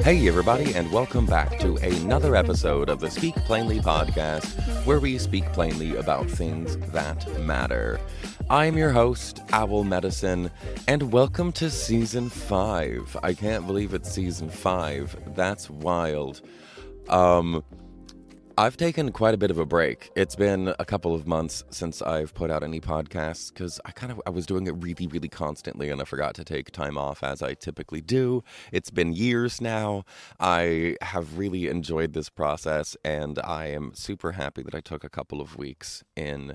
Hey everybody, and welcome back to another episode of the Speak Plainly podcast, where we speak plainly about things that matter. I'm your host, Owl Medicine, and welcome to Season 5. I can't believe it's Season 5. That's wild. I've taken quite a bit of a break. It's been a couple of months since I've put out any podcasts because I was doing it really, really constantly and I forgot to take time off as I typically do. It's been years now. I have really enjoyed this process and I am super happy that I took a couple of weeks in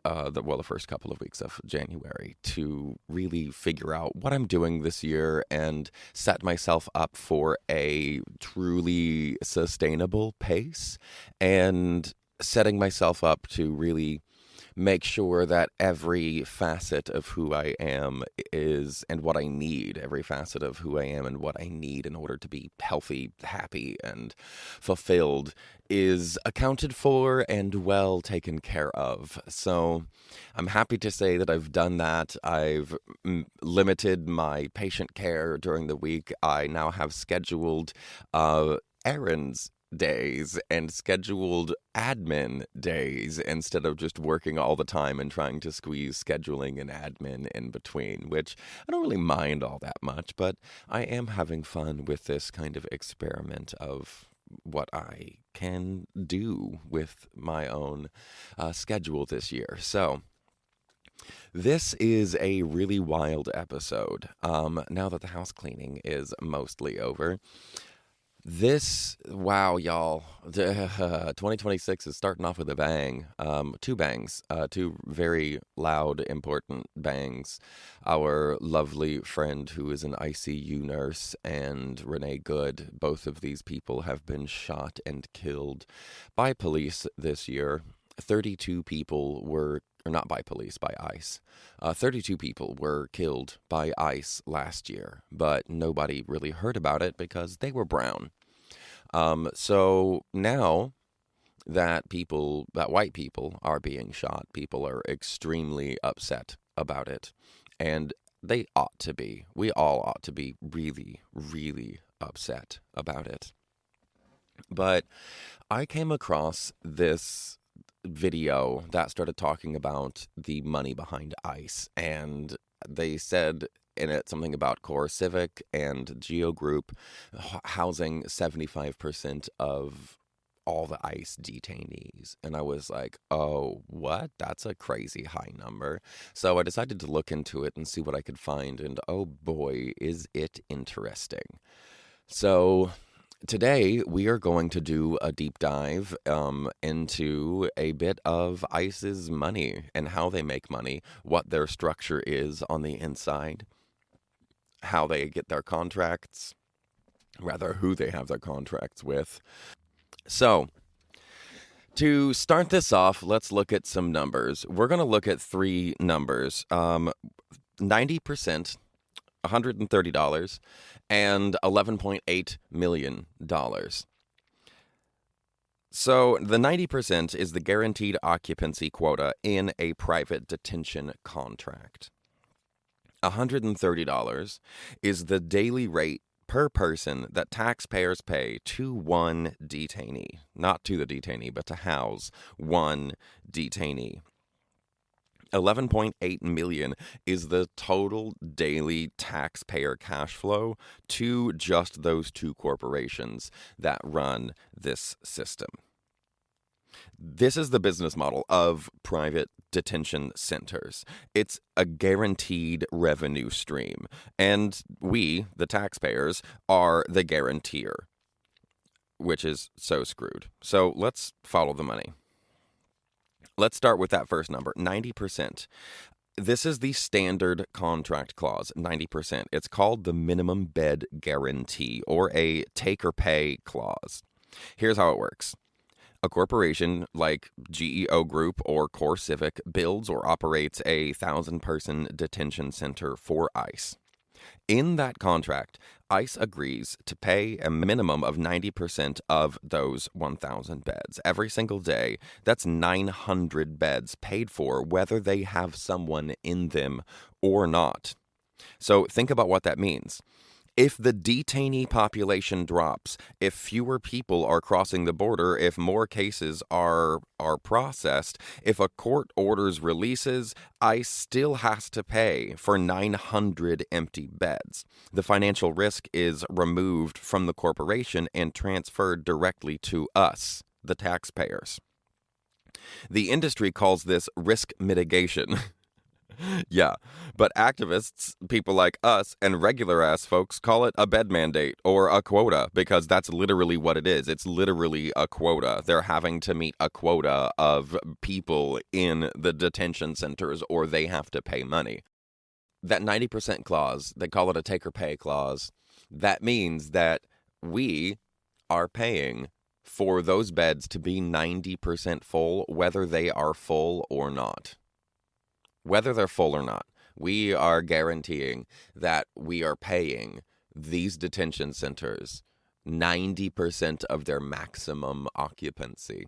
the first couple of weeks of January to really figure out what I'm doing this year and set myself up for a truly sustainable pace and setting myself up to really make sure that every facet of who I am is and what I need, every facet of who I am and what I need in order to be healthy, happy, and fulfilled is accounted for and well taken care of. So I'm happy to say that I've done that. I've limited my patient care during the week. I now have scheduled errands days and scheduled admin days instead of just working all the time and trying to squeeze scheduling and admin in between, which I don't really mind all that much, but I am having fun with this kind of experiment of what I can do with my own schedule this year. So this is a really wild episode. Now that the house cleaning is mostly over, wow, y'all, 2026 is starting off with a bang. Two bangs, two very loud, important bangs. Our lovely friend who is an ICU nurse and Renee Good, both of these people have been shot and killed by police this year. 32 people were, or not by police, by ICE. 32 people were killed by ICE last year, but nobody really heard about it because they were brown. So now that white people are being shot, people are extremely upset about it, and they ought to be. We all ought to be really, really upset about it. But I came across this video that started talking about the money behind ICE, and they said in it something about Core Civic and Geo Group housing 75% of all the ICE detainees. And I was like, oh, what? That's a crazy high number. So I decided to look into it and see what I could find, and oh boy, is it interesting. So today, we are going to do a deep dive into a bit of ICE's money and how they make money, what their structure is on the inside, how they get their contracts, rather who they have their contracts with. So, to start this off, let's look at some numbers. We're going to look at three numbers. 90%, $130, and $11.8 million. So the 90% is the guaranteed occupancy quota in a private detention contract. $130 is the daily rate per person that taxpayers pay to one detainee. Not to the detainee, but to house one detainee. $11.8 million is the total daily taxpayer cash flow to just those two corporations that run this system. This is the business model of private detention centers. It's a guaranteed revenue stream, and we, the taxpayers, are the guarantor, which is so screwed. So let's follow the money. Let's start with that first number, 90%. This is the standard contract clause, 90%. It's called the minimum bed guarantee, or a take or pay clause. Here's how it works. A corporation like GEO Group or Core Civic builds or operates a 1,000-person detention center for ICE. In that contract, ICE agrees to pay a minimum of 90% of those 1,000 beds. Every single day, that's 900 beds paid for, whether they have someone in them or not. So think about what that means. If the detainee population drops, if fewer people are crossing the border, if more cases are processed, if a court orders releases, ICE still has to pay for 900 empty beds. The financial risk is removed from the corporation and transferred directly to us, the taxpayers. The industry calls this risk mitigation. Yeah, but activists, people like us, and regular ass folks call it a bed mandate or a quota because that's literally what it is. It's literally a quota. They're having to meet a quota of people in the detention centers or they have to pay money. That 90% clause, they call it a take or pay clause. That means that we are paying for those beds to be 90% full, whether they are full or not. Whether they're full or not, we are guaranteeing that we are paying these detention centers 90% of their maximum occupancy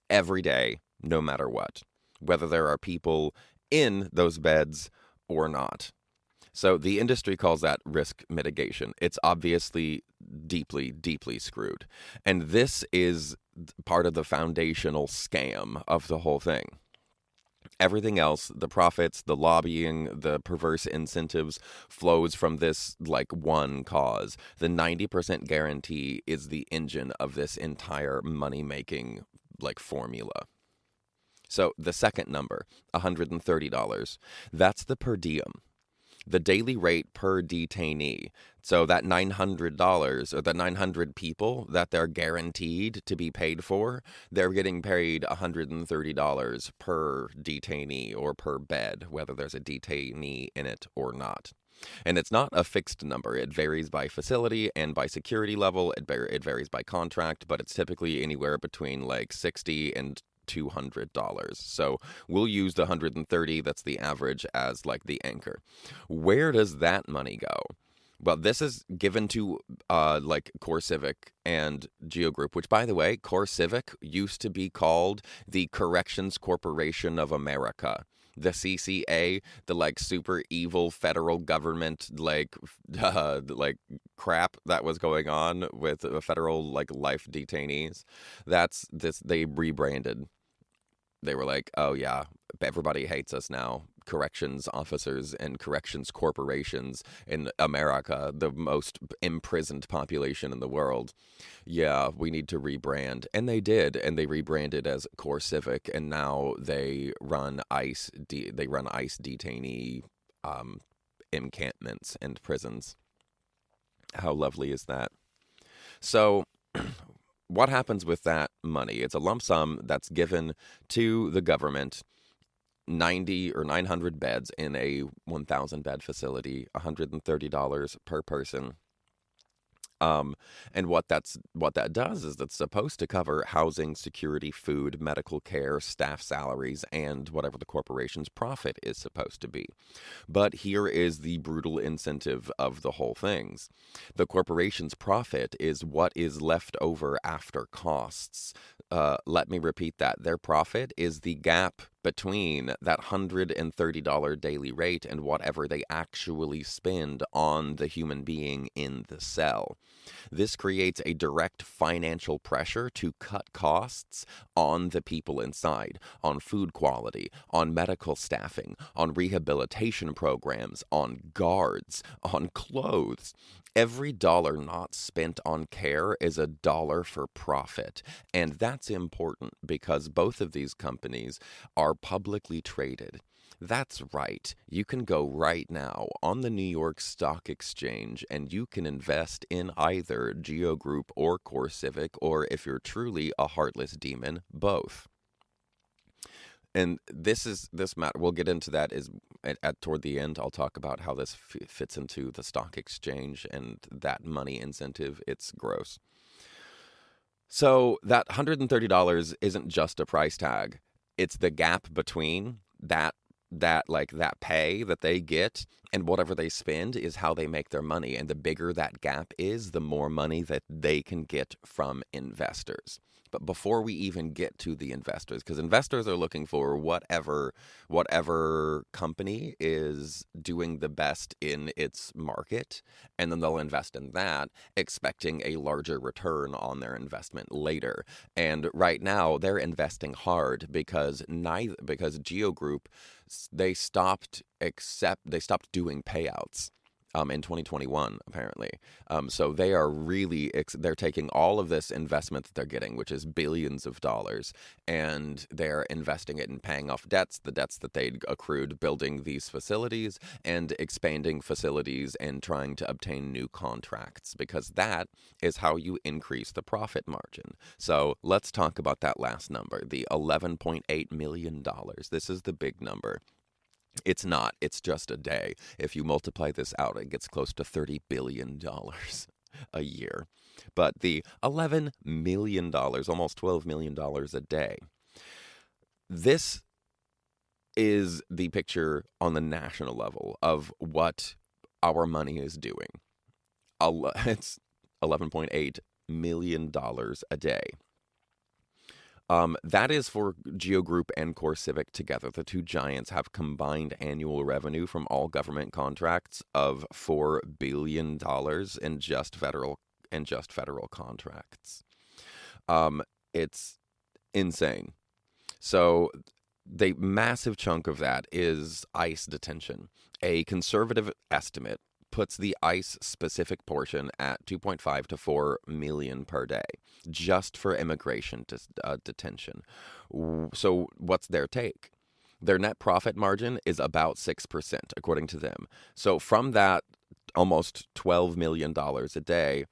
every day, no matter what, whether there are people in those beds or not. So the industry calls that risk mitigation. It's obviously deeply, deeply screwed. And this is part of the foundational scam of the whole thing. Everything else, the profits, the lobbying, the perverse incentives flows from this like one cause. The 90% guarantee is the engine of this entire money-making like formula. So the second number, $130, that's the per diem. The daily rate per detainee. So that $900 or the 900 people that they're guaranteed to be paid for, they're getting paid $130 per detainee or per bed, whether there's a detainee in it or not. And it's not a fixed number. It varies by facility and by security level. It varies by contract, but it's typically anywhere between like $60 and $200. So we'll use the 130, that's the average, as like the anchor. Where does that money go? Well, this is given to like Core Civic and Geo Group, which, by the way, Core Civic used to be called the Corrections Corporation of America. The CCA, the like super evil federal government like crap that was going on with federal like life detainees. That's this. They rebranded. They were like, oh yeah, everybody hates us now. Corrections officers and corrections corporations in America, the most imprisoned population in the world. Yeah, we need to rebrand. And they did, and they rebranded as Core Civic, and now they run ICE detainee encampments and prisons. How lovely is that? So what happens with that money? It's a lump sum that's given to the government, 90 or 900 beds in a 1,000 bed facility, $130 per person. And what that does is that's supposed to cover housing, security, food, medical care, staff salaries, and whatever the corporation's profit is supposed to be. But here is the brutal incentive of the whole things. The corporation's profit is what is left over after costs. Let me repeat that. Their profit is the gap between that $130 daily rate and whatever they actually spend on the human being in the cell. This creates a direct financial pressure to cut costs on the people inside, on food quality, on medical staffing, on rehabilitation programs, on guards, on clothes. Every dollar not spent on care is a dollar for profit. And that's important because both of these companies are publicly traded. That's right. You can go right now on the New York Stock Exchange and you can invest in either Geo Group or Core Civic, or if you're truly a heartless demon, both. And this matter. We'll get into that toward the end. I'll talk about how this fits into the stock exchange and that money incentive. It's gross. So that $130 isn't just a price tag. It's the gap between that pay that they get and whatever they spend is how they make their money. And the bigger that gap is, the more money that they can get from investors. But before we even get to the investors, because investors are looking for whatever company is doing the best in its market, and then they'll invest in that, expecting a larger return on their investment later. And right now, they're investing hard because Geo Group they stopped doing payouts in 2021 apparently. So they are they're taking all of this investment that they're getting, which is billions of dollars, and they're investing it in paying off the debts that they'd accrued building these facilities and expanding facilities and trying to obtain new contracts, because that is how you increase the profit margin. So let's talk about that last number, the $11.8 million. This is the big number. It's not. It's just a day. If you multiply this out, it gets close to $30 billion a year. But the $11 million, almost $12 million a day, this is the picture on the national level of what our money is doing. It's $11.8 million a day. That is for Geo Group and CoreCivic together. The two giants have combined annual revenue from all government contracts of $4 billion in just federal contracts. It's insane. So the massive chunk of that is ICE detention. A conservative estimate puts the ICE specific portion at 2.5 to 4 million per day, just for immigration detention. So what's their take? Their net profit margin is about 6%, according to them. So from that almost $12 million a day,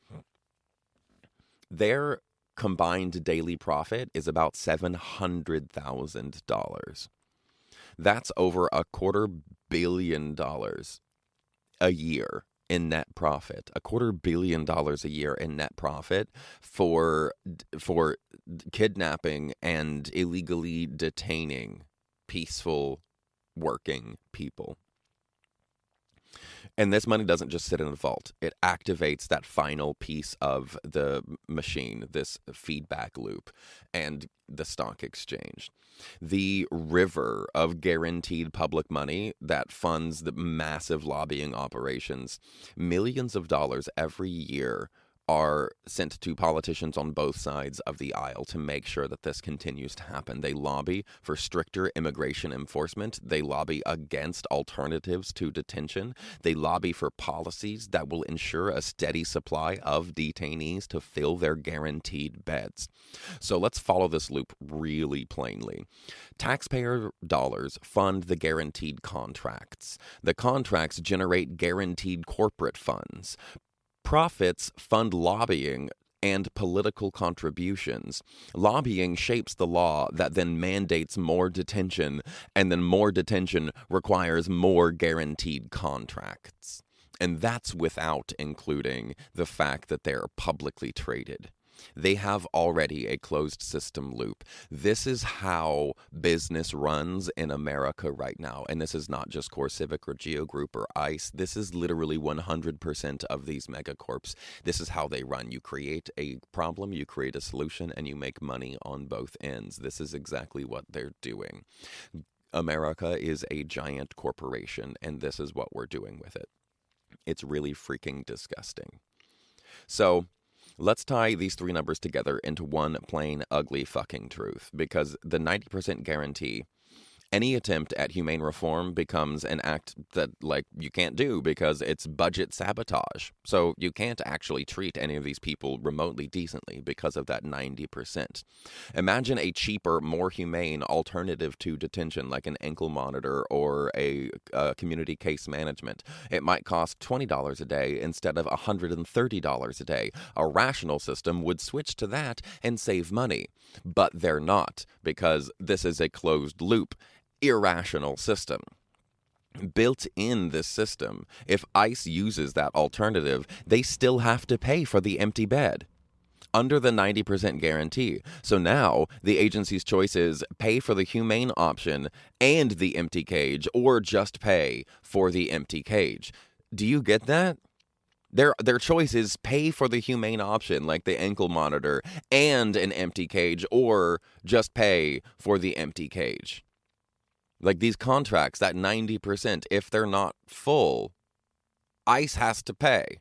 their combined daily profit is about $700,000. That's over $250 million a year in net profit. $250 million a year in net profit for kidnapping and illegally detaining peaceful working people. And this money doesn't just sit in a vault. It activates that final piece of the machine, this feedback loop, and the stock exchange. The river of guaranteed public money that funds the massive lobbying operations, millions of dollars every year are sent to politicians on both sides of the aisle to make sure that this continues to happen. They lobby for stricter immigration enforcement. They lobby against alternatives to detention. They lobby for policies that will ensure a steady supply of detainees to fill their guaranteed beds. So let's follow this loop really plainly. Taxpayer dollars fund the guaranteed contracts. The contracts generate guaranteed corporate funds. Profits fund lobbying and political contributions. Lobbying shapes the law that then mandates more detention, and then more detention requires more guaranteed contracts. And that's without including the fact that they're publicly traded. They have already a closed system loop. This is how business runs in America right now. And this is not just CoreCivic or Geo Group or ICE. This is literally 100% of these megacorps. This is how they run. You create a problem, you create a solution, and you make money on both ends. This is exactly what they're doing. America is a giant corporation, and this is what we're doing with it. It's really freaking disgusting. So let's tie these three numbers together into one plain, ugly fucking truth, because the 90% guarantee, any attempt at humane reform becomes an act that, you can't do because it's budget sabotage. So you can't actually treat any of these people remotely decently because of that 90%. Imagine a cheaper, more humane alternative to detention, like an ankle monitor or a community case management. It might cost $20 a day instead of $130 a day. A rational system would switch to that and save money. But they're not, because this is a closed loop, irrational system. Built in this system, if ICE uses that alternative, they still have to pay for the empty bed. under the 90% guarantee. So now the agency's choice is pay for the humane option and the empty cage, or just pay for the empty cage. Do you get that? Their choice is pay for the humane option, like the ankle monitor, and an empty cage, or just pay for the empty cage. Like these contracts, that 90%, if they're not full, ICE has to pay.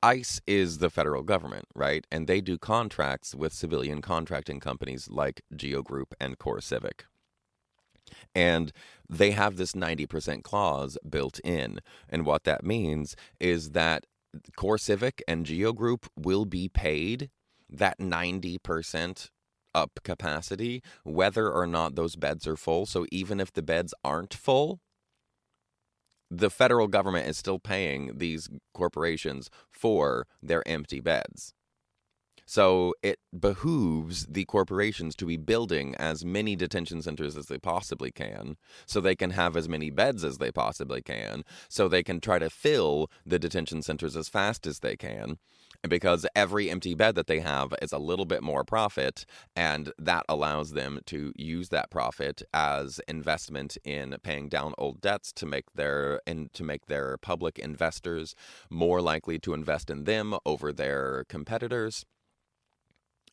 ICE is the federal government, right? And they do contracts with civilian contracting companies like Geo Group and CoreCivic. And they have this 90% clause built in. And what that means is that CoreCivic and Geo Group will be paid that 90% up capacity, whether or not those beds are full. So even if the beds aren't full, the federal government is still paying these corporations for their empty beds. So it behooves the corporations to be building as many detention centers as they possibly can, so they can have as many beds as they possibly can, so they can try to fill the detention centers as fast as they can. Because every empty bed that they have is a little bit more profit, and that allows them to use that profit as investment in paying down old debts to make their public investors more likely to invest in them over their competitors.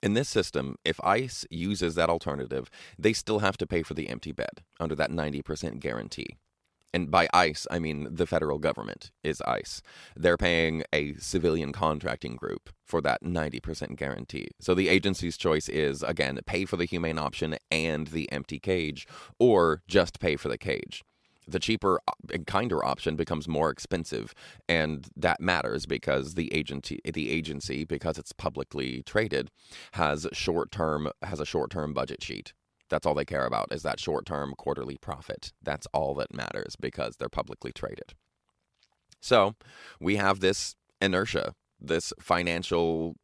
In this system, if ICE uses that alternative, they still have to pay for the empty bed under that 90% guarantee. And by ICE, I mean the federal government is ICE. They're paying a civilian contracting group for that 90% guarantee. So the agency's choice is, again, pay for the humane option and the empty cage, or just pay for the cage. The cheaper and kinder option becomes more expensive, and that matters because the agency, because it's publicly traded, has a short-term budget sheet. That's all they care about, is that short-term quarterly profit. That's all that matters because they're publicly traded. So we have this inertia, this financial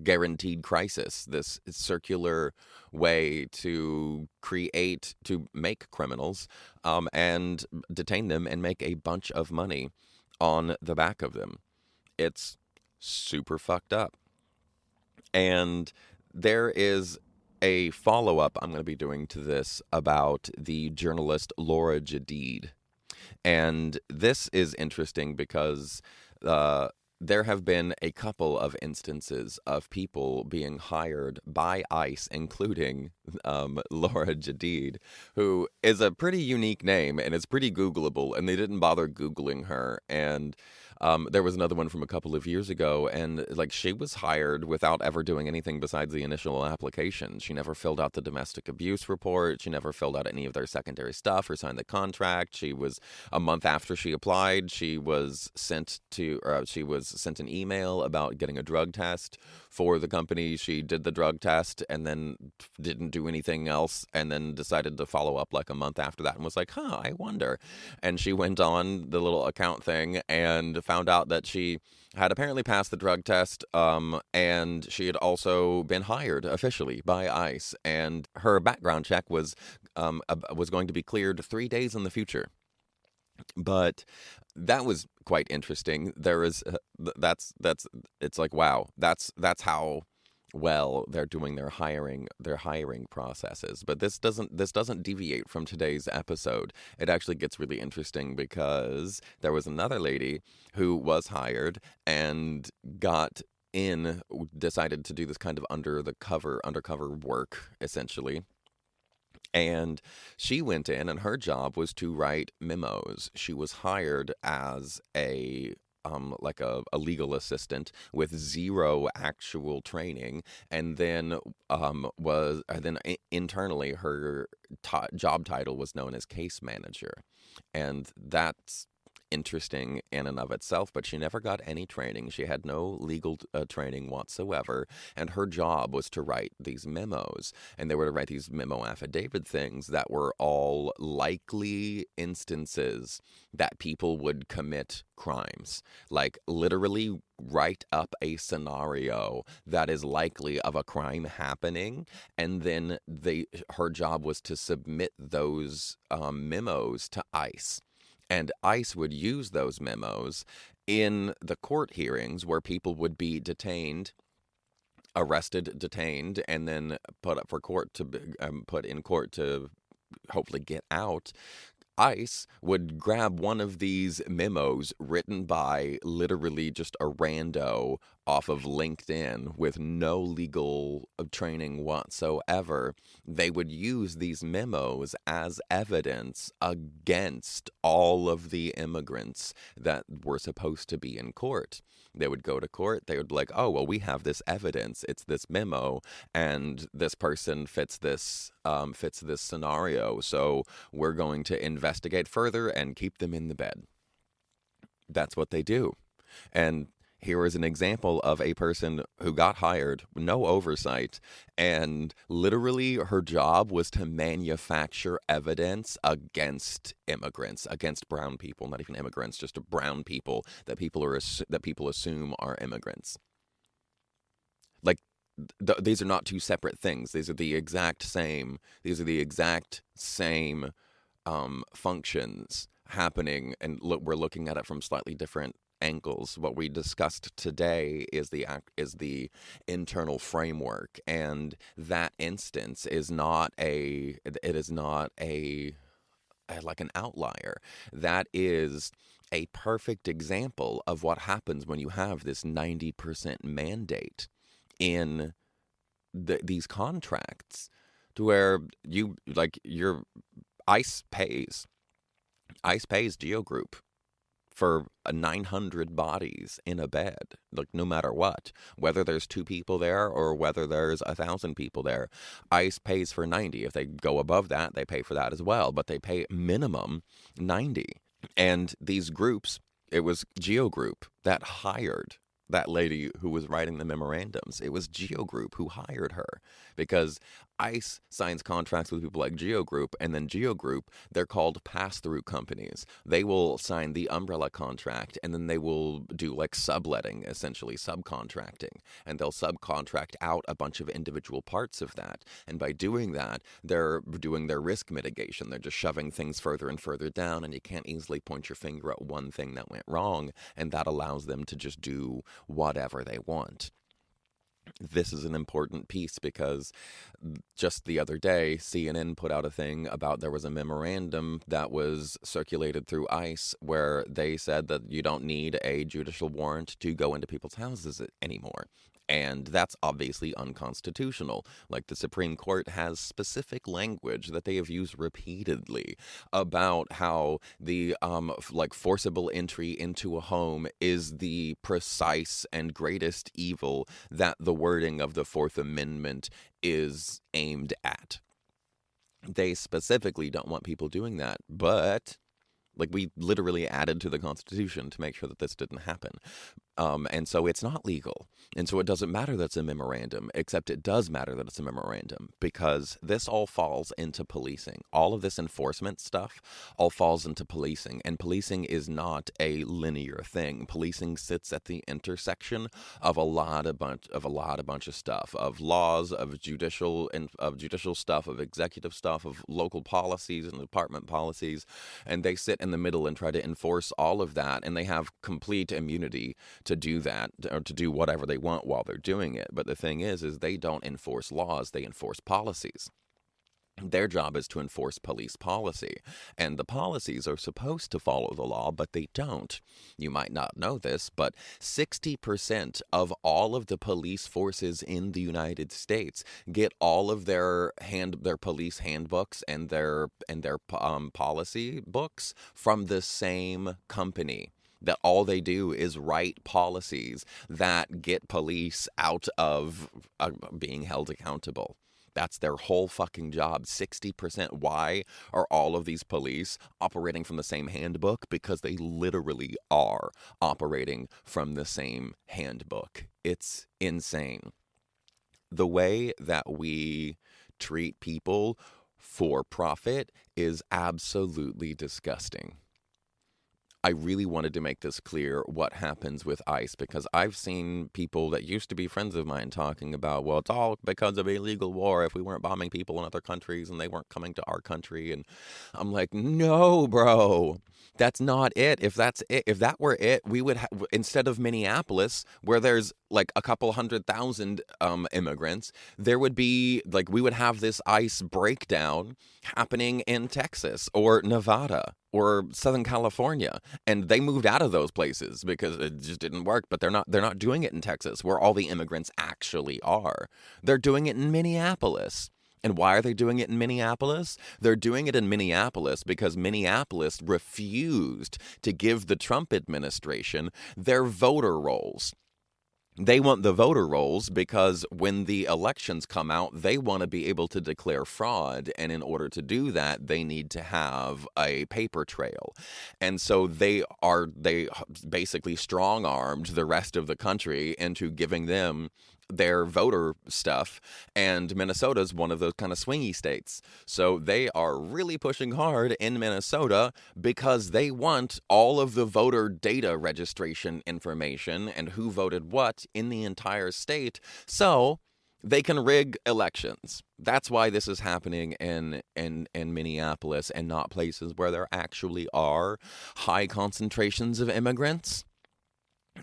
guaranteed crisis, this circular way to make criminals and detain them and make a bunch of money on the back of them. It's super fucked up. And there is a follow-up I'm going to be doing to this about the journalist Laura Jadid. And this is interesting because there have been a couple of instances of people being hired by ICE, including Laura Jadid, who is a pretty unique name and is pretty Googleable, and they didn't bother Googling her. And there was another one from a couple of years ago, and she was hired without ever doing anything besides the initial application. She never filled out the domestic abuse report. She never filled out any of their secondary stuff or signed the contract. She was, a month after she applied, she was sent an email about getting a drug test for the company. She did the drug test and then didn't do anything else, and then decided to follow up a month after that and was like, I wonder. And she went on the little account thing and found out that she had apparently passed the drug test, and she had also been hired officially by ICE, and her background check was going to be cleared 3 days in the future. But that was quite interesting. There is it's like, wow, that's how well they're doing their hiring processes. But this doesn't deviate from today's episode. It actually gets really interesting because there was another lady who was hired and decided to do this kind of undercover work, essentially. And she went in, and her job was to write memos. She was hired as a legal assistant with zero actual training, and then internally her job title was known as case manager, and that's interesting in and of itself, but she never got any training. She had no legal training whatsoever, and her job was to write these memos, and they were to write these memo affidavit things that were all likely instances that people would commit crimes. Literally write up a scenario that is likely of a crime happening, and then her job was to submit those memos to ICE. And ICE would use those memos in the court hearings where people would be detained, arrested, detained, and then put up for court to put in court to hopefully get out. ICE would grab one of these memos written by literally just a rando off of LinkedIn with no legal training whatsoever. They would use these memos as evidence against all of the immigrants that were supposed to be in court. They would go to court. They would be like, oh, well, we have this evidence. It's this memo, and this person fits this scenario. So we're going to investigate further and keep them in the bed. That's what they do. And here is an example of a person who got hired, no oversight, and literally her job was to manufacture evidence against immigrants, against brown people, not even immigrants, just brown people that people assume are immigrants. Like, these are not two separate things. These are the exact same. These are the exact same functions happening, and we're looking at it from slightly different angles. What we discussed today is the internal framework, and that instance is not like an outlier. That is a perfect example of what happens when you have this 90% mandate in these contracts, to where your ICE pays Geo Group for 900 bodies in a bed, like, no matter what, whether there's 2 people there or whether there's 1,000 people there. ICE pays for 90. If they go above that, they pay for that as well, but they pay minimum 90. And these groups, it was Geo Group that hired that lady who was writing the memorandums. It was Geo Group who hired her, because ICE signs contracts with people like Geo Group, and then Geo Group, they're called pass-through companies. They will sign the umbrella contract, and then they will do like subletting, essentially subcontracting, and they'll subcontract out a bunch of individual parts of that. And by doing that, they're doing their risk mitigation. They're just shoving things further and further down, and you can't easily point your finger at one thing that went wrong, and that allows them to just do whatever they want. This is an important piece because just the other day, CNN put out a thing about there was a memorandum that was circulated through ICE where they said that you don't need a judicial warrant to go into people's houses anymore. And that's obviously unconstitutional. Like, the Supreme Court has specific language that they have used repeatedly about how the forcible entry into a home is the precise and greatest evil that the wording of the Fourth Amendment is aimed at. They specifically don't want people doing that, but we literally added to the Constitution to make sure that this didn't happen. And so it's not legal. And so it doesn't matter that it's a memorandum, except it does matter that it's a memorandum, because this all falls into policing. All of this enforcement stuff all falls into policing. And policing is not a linear thing. Policing sits at the intersection of a bunch of stuff, of laws, of judicial stuff, of executive stuff, of local policies and department policies. And they sit in the middle and try to enforce all of that. And they have complete immunity to do that, or to do whatever they want while they're doing it. But the thing is they don't enforce laws, they enforce policies. Their job is to enforce police policy, and the policies are supposed to follow the law, but they don't. You might not know this, but 60% of all of the police forces in the United States get all of their police handbooks and their policy books from the same company. That all they do is write policies that get police out of being held accountable. That's their whole fucking job. 60%. Why are all of these police operating from the same handbook? Because they literally are operating from the same handbook. It's insane. The way that we treat people for profit is absolutely disgusting. I really wanted to make this clear what happens with ICE, because I've seen people that used to be friends of mine talking about, well, it's all because of illegal war. If we weren't bombing people in other countries and they weren't coming to our country. And I'm like, no, bro. That's not it. If that's it, if that were it, we would instead of Minneapolis, where there's like a couple 100,000 immigrants, there would be like we would have this ICE breakdown happening in Texas or Nevada or Southern California, and they moved out of those places because it just didn't work. But they're not doing it in Texas, where all the immigrants actually are. They're doing it in Minneapolis. And why are they doing it in Minneapolis? They're doing it in Minneapolis because Minneapolis refused to give the Trump administration their voter rolls. They want the voter rolls because when the elections come out, they want to be able to declare fraud. And in order to do that, they need to have a paper trail. And so they basically strong-armed the rest of the country into giving them their voter stuff, and Minnesota's one of those kind of swingy states. So they are really pushing hard in Minnesota because they want all of the voter data registration information and who voted what in the entire state, so they can rig elections. That's why this is happening in Minneapolis and not places where there actually are high concentrations of immigrants.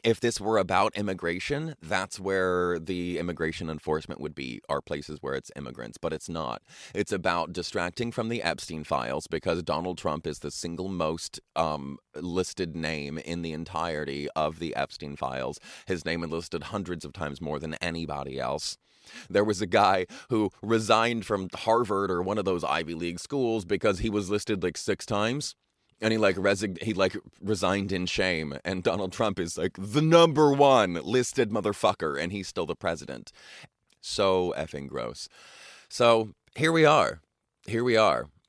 If this were about immigration, that's where the immigration enforcement would be, are places where it's immigrants, but it's not. It's about distracting from the Epstein files because Donald Trump is the single most listed name in the entirety of the Epstein files. His name is listed hundreds of times more than anybody else. There was a guy who resigned from Harvard or one of those Ivy League schools because he was listed like 6 times. And he resigned in shame. And Donald Trump is like the #1 listed motherfucker, and he's still the president. So effing gross. So here we are.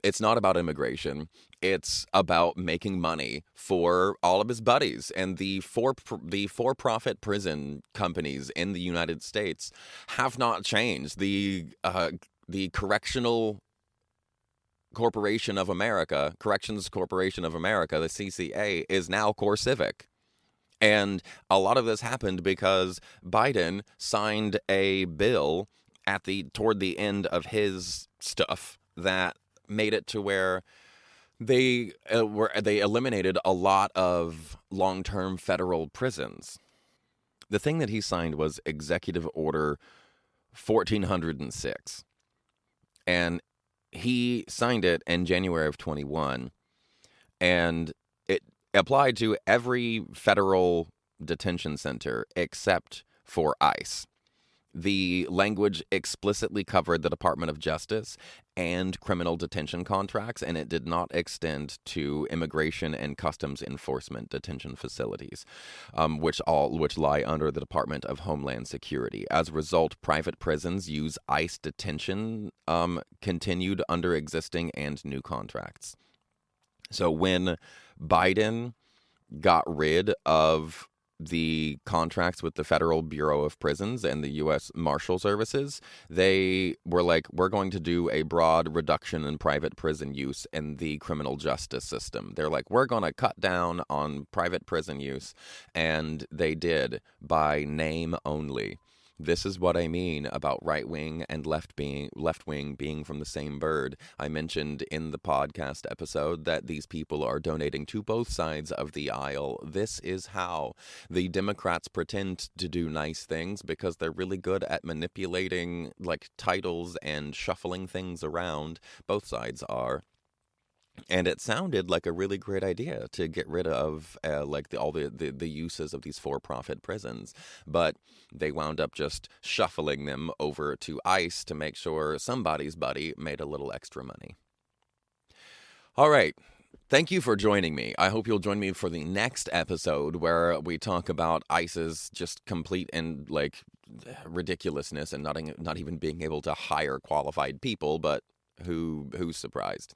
It's not about immigration. It's about making money for all of his buddies. And the for-profit prison companies in the United States have not changed. The Correctional Corporation of America, Corrections Corporation of America, the CCA, is now CoreCivic. And a lot of this happened because Biden signed a bill toward the end of his stuff that made it to where they eliminated a lot of long-term federal prisons. The thing that he signed was Executive Order 1406. And he signed it in January of 21, and it applied to every federal detention center except for ICE. The language explicitly covered the Department of Justice and criminal detention contracts, and it did not extend to immigration and customs enforcement detention facilities, which lie under the Department of Homeland Security. As a result, private prisons use ICE detention continued under existing and new contracts. So when Biden got rid of the contracts with the Federal Bureau of Prisons and the U.S. Marshal Services, they were like, we're going to do a broad reduction in private prison use in the criminal justice system. They're like, we're going to cut down on private prison use, and they did by name only. This is what I mean about right wing and left wing being from the same bird. I mentioned in the podcast episode that these people are donating to both sides of the aisle. This is how the Democrats pretend to do nice things because they're really good at manipulating like titles and shuffling things around. Both sides are. And it sounded like a really great idea to get rid of all the uses of these for-profit prisons. But they wound up just shuffling them over to ICE to make sure somebody's buddy made a little extra money. All right. Thank you for joining me. I hope you'll join me for the next episode where we talk about ICE's just complete and ridiculousness and not even being able to hire qualified people, but who's surprised?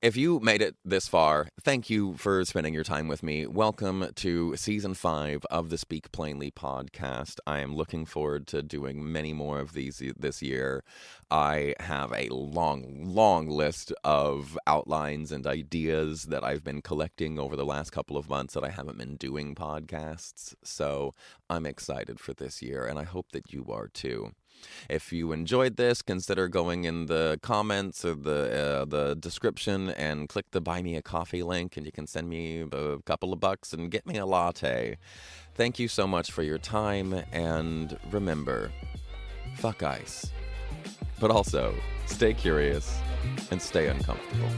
If you made it this far, thank you for spending your time with me. Welcome to Season 5 of the Speak Plainly podcast. I am looking forward to doing many more of these this year. I have a long list of outlines and ideas that I've been collecting over the last couple of months that I haven't been doing podcasts. So I'm excited for this year, and I hope that you are too. If you enjoyed this, consider going in the comments or the description and click the Buy Me a Coffee link, and you can send me a couple of bucks and get me a latte. Thank you so much for your time, and remember, fuck ice. But also, stay curious and stay uncomfortable.